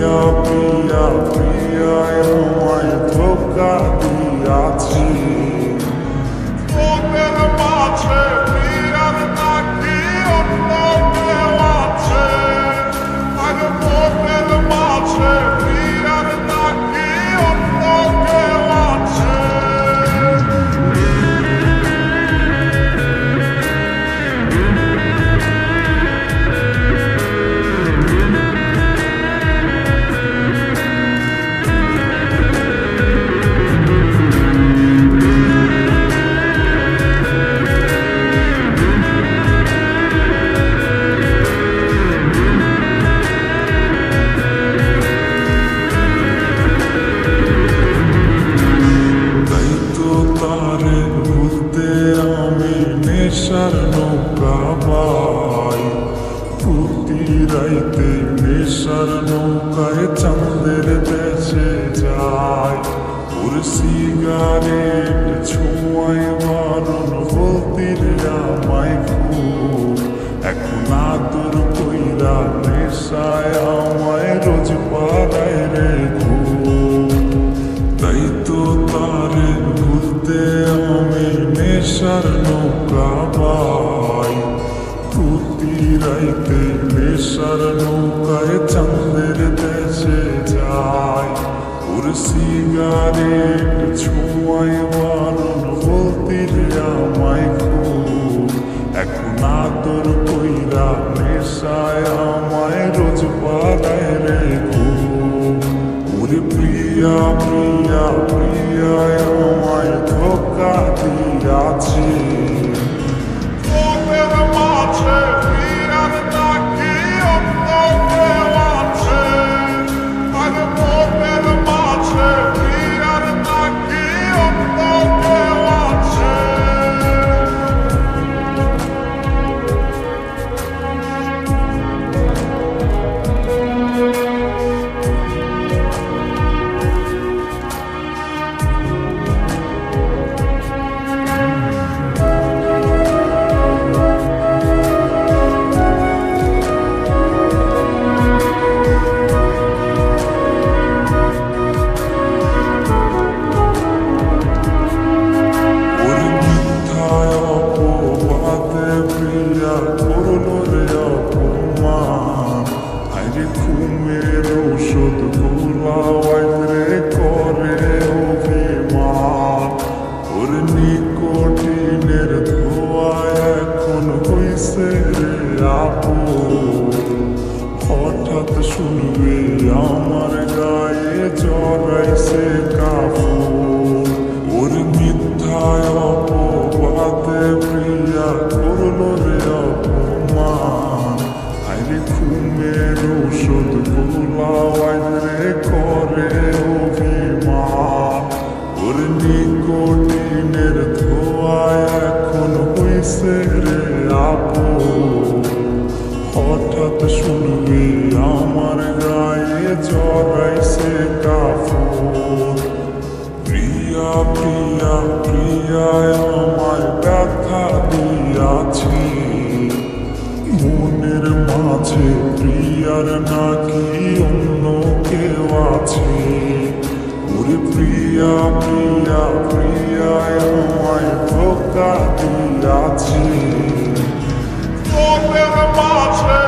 প্রিয়া প্রিয়া প্রিয়ায় আমায় ধোকা দিয়াছি। তোদের মাঝে প্রিয়ার নাকি অন্য কেউ আছে? আর তোদের মাঝে প্রিয়ার নাকি অন্য কেউ আছে? নেশার নৌকা বাই প্রতি রাইতে নেশার নৌকায় চাঁদের দেশে যায়। ওর সিগারেট ছোঁয়ায় বারণ বলতির আমায় খুব, এখন আদর কইরা নেশায় আমায় রোজ পাড়ায় রে খুব। তাই তো তারে ভুলতে আমি নেশার নৌকা বাই প্রতি রাইতে নেশার নৌকায় চাঁদের দেশে যায়। ওর সিগারেট ছোঁয়ায় বারণ বলতির আমায় খুব, এখন আদর কইরা নেশায় আমায় রোজ পাড়ায় রে খুব। ওরে প্রিয়া প্রিয়া প্রিয়ায় আমায় ধোকা দিয়াছি। তোদের মাঝে প্রিয়ার নাকি অন্য কেউ আছে? আর তোদের মাঝে প্রিয়ার নাকি অন্য কেউ আছে? ঘুমের ঔষধ গুলাওয়াইরে করে অভিমান। ওর নিকোটিনের ধোয়া এখন হইছে রে আপু, হঠাৎ শুনবে আমার গায়ে জড়াইছে কাপড়। ওর মিথ্যায় অপবাদে প্রিয়া করলো রে অপমান। আরে ঘুমের ঔষধ গুলাওয়াইরে করে অভিমান। ওর নিকোটিনের ধোয়া এখন হইছে রে আপু, হঠাৎ শুনবে আমার গায়ে জড়াইছে কাপড়। প্রিয়া প্রিয়া প্রিয়ায় আমায় ব্যথা দিয়াছি। মনের মাঝে প্রিয়ার নাকি অন্য কেউ আছে? ওরে প্রিয়া প্রিয়া প্রিয়ায় আমায় ধোকা দিয়াছি। তোদের মাঝে